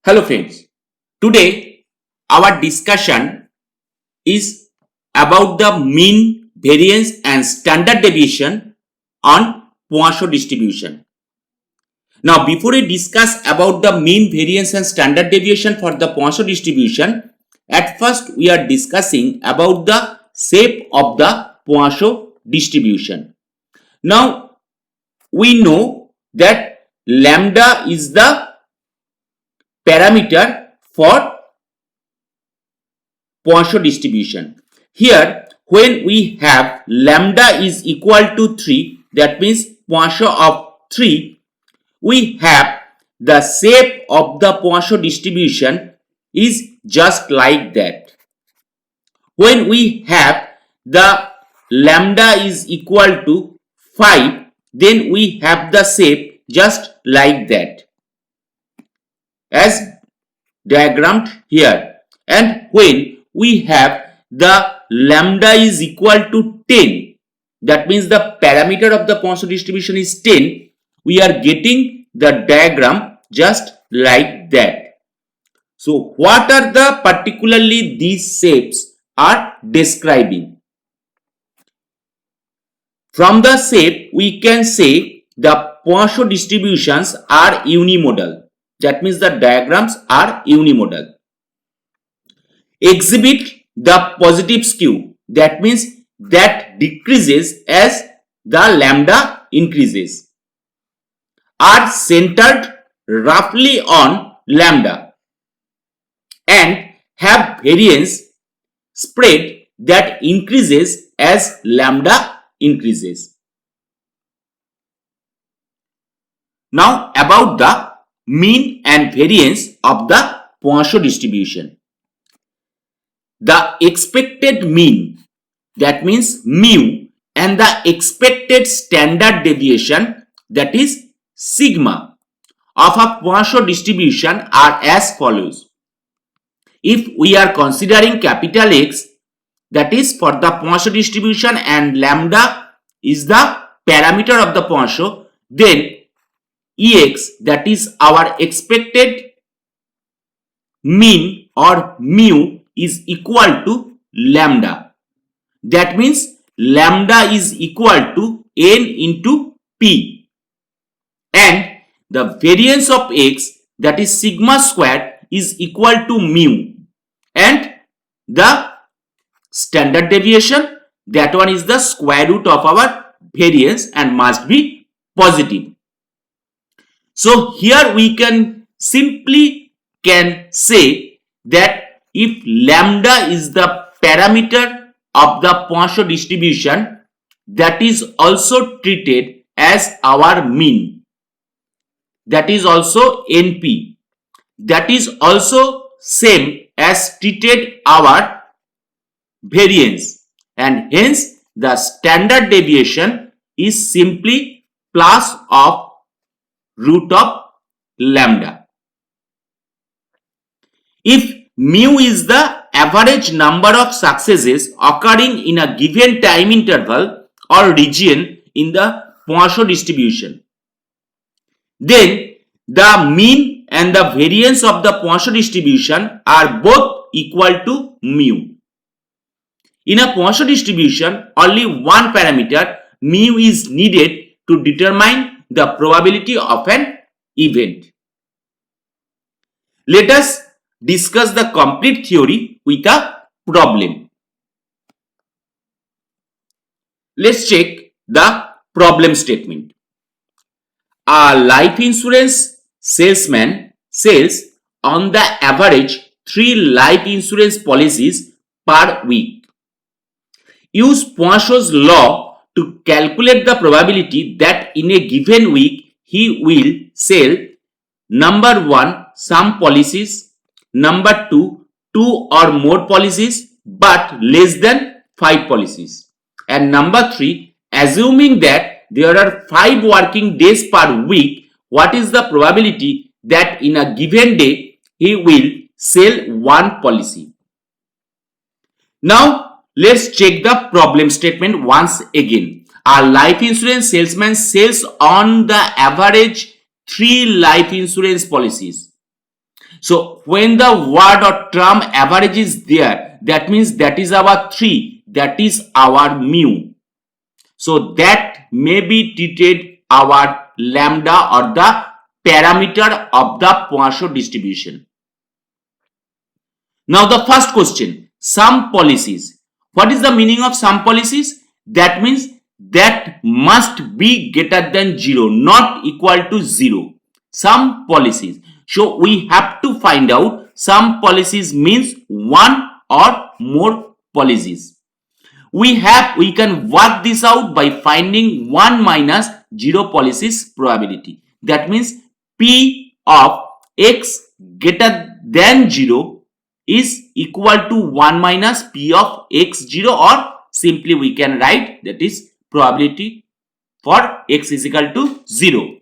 Hello friends, today our discussion is about the mean, variance and standard deviation on Poisson distribution. Now before we discuss about the mean, variance and standard deviation for the Poisson distribution, at first we are discussing about the shape of the Poisson distribution. Now we know that lambda is the parameter for Poisson distribution. Here when we have lambda is equal to 3, that means Poisson of 3, we have the shape of the Poisson distribution is just like that. When we have the lambda is equal to 5, then we have the shape just like that as diagrammed here. And when we have the lambda is equal to 10, that means the parameter of the Poisson distribution is 10, we are getting the diagram just like that. So what are the particularly these shapes are describing? From the shape we can say the Poisson distributions are unimodal. That means the diagrams are unimodal. Exhibit the positive skew. That means that decreases as the lambda increases. Are centered roughly on lambda and have variance spread that increases as lambda increases. Now about the mean and variance of the Poisson distribution. The expected mean, that means mu, and the expected standard deviation, that is sigma, of a Poisson distribution are as follows. If we are considering capital X, that is for the Poisson distribution, and lambda is the parameter of the Poisson, then Ex, that is our expected mean or mu, is equal to lambda. That means lambda is equal to n into p, and the variance of x, that is sigma squared, is equal to mu, and the standard deviation, that one is the square root of our variance and must be positive. So here we can simply say that if lambda is the parameter of the Poisson distribution, that is also treated as our mean. That is also NP. That is also same as treated our variance, and hence the standard deviation is simply plus of root of lambda. If mu is the average number of successes occurring in a given time interval or region in the Poisson distribution, then the mean and the variance of the Poisson distribution are both equal to mu. In a Poisson distribution, only one parameter, mu, is needed to determine the probability of an event. Let us discuss the complete theory with a problem. Let's check the problem statement. A life insurance salesman sells on the average 3 life insurance policies per week. Use Poisson's law to calculate the probability that in a given week he will sell number 1 some policies, number 2 2 or more policies but less than 5 policies, and number 3 assuming that there are 5 working days per week, what is the probability that in a given day he will sell 1 policy. Now let's check the problem statement once again. A life insurance salesman sells on the average 3 life insurance policies. So when the word or term average is there, that means that is our 3, that is our mu. So that may be treated our lambda or the parameter of the Poisson distribution. Now the first question, sum policies. What is the meaning of sum policies? That means that must be greater than 0, not equal to 0. Sum policies. So we have to find out sum policies means one or more policies. We can work this out by finding 1 minus 0 policies probability. That means P of x greater than 0 is equal to 1 minus P of x0, or simply we can write that is probability for x is equal to 0.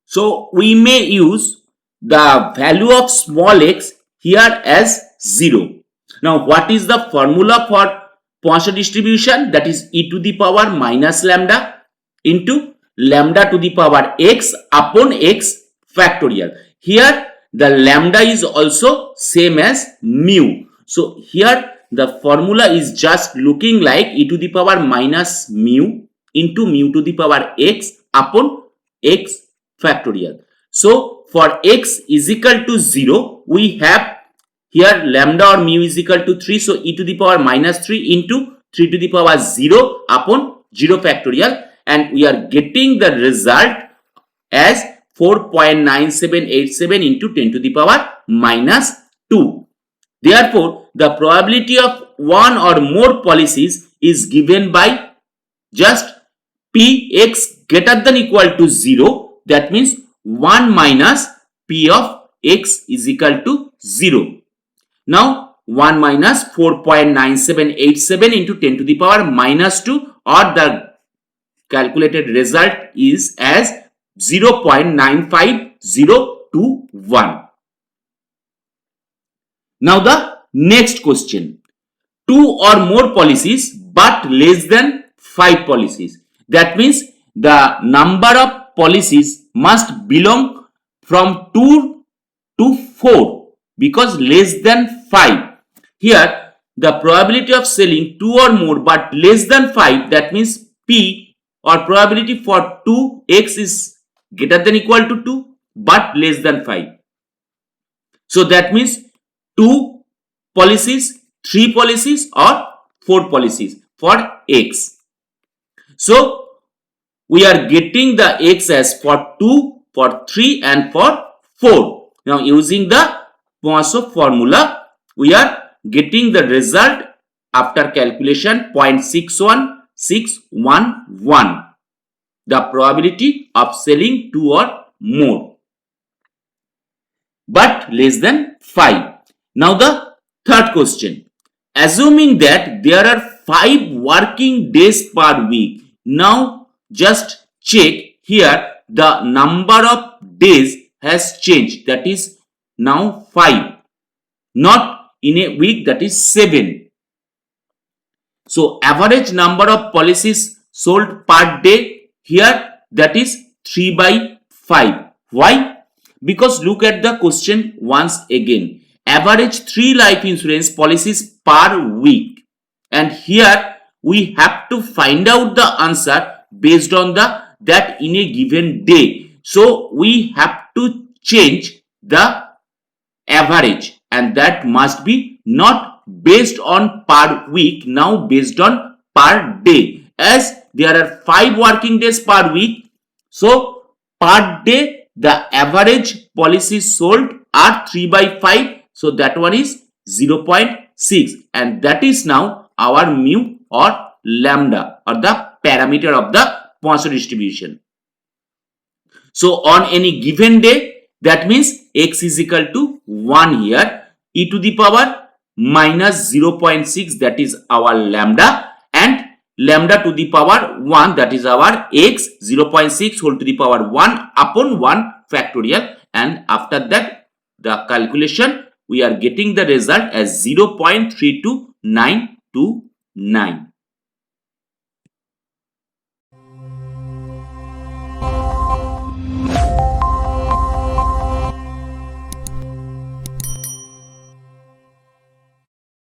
So we may use the value of small x here as 0. Now what is the formula for Poisson distribution? That is e to the power minus lambda into lambda to the power x upon x factorial. Here the lambda is also same as mu. So here the formula is just looking like e to the power minus mu into mu to the power x upon x factorial. So for x is equal to 0, we have here lambda or mu is equal to 3. So e to the power minus 3 into 3 to the power 0 upon 0 factorial, and we are getting the result as 4.9787 into 10 to the power minus 2. Therefore, the probability of one or more policies is given by just Px greater than equal to 0. That means 1 minus P of x is equal to 0. Now 1 minus 4.9787 into 10 to the power minus 2, or the calculated result is as 0.95021. Now the next question, 2 or more policies but less than 5 policies. That means the number of policies must belong from 2 to 4 because less than 5. Here the probability of selling 2 or more but less than 5, that means P or probability for 2x is greater than equal to 2 but less than 5. So that means 2 policies, 3 policies or 4 policies for x. So we are getting the x as for 2, for 3 and for 4. Now using the Poisson formula, we are getting the result after calculation 0.61611, the probability of selling 2 or more but less than 5. Now the third question, assuming that there are 5 working days per week. Now just check here, the number of days has changed, that is now 5, not in a week, that is 7. So average number of policies sold per day here, that is 3 by 5. Why? Because look at the question once again, average 3 life insurance policies per week, and here we have to find out the answer based on that in a given day. So we have to change the average, and that must be not based on per week, now based on per day, as there are 5 working days per week. So per day the average policies sold are 3 by 5. So that one is 0.6, and that is now our mu or lambda or the parameter of the Poisson distribution. So on any given day, that means x is equal to 1 here, e to the power minus 0.6, that is our lambda, and lambda to the power 1, that is our x, 0.6 whole to the power 1 upon 1 factorial, and after that the calculation we are getting the result as 0.32929.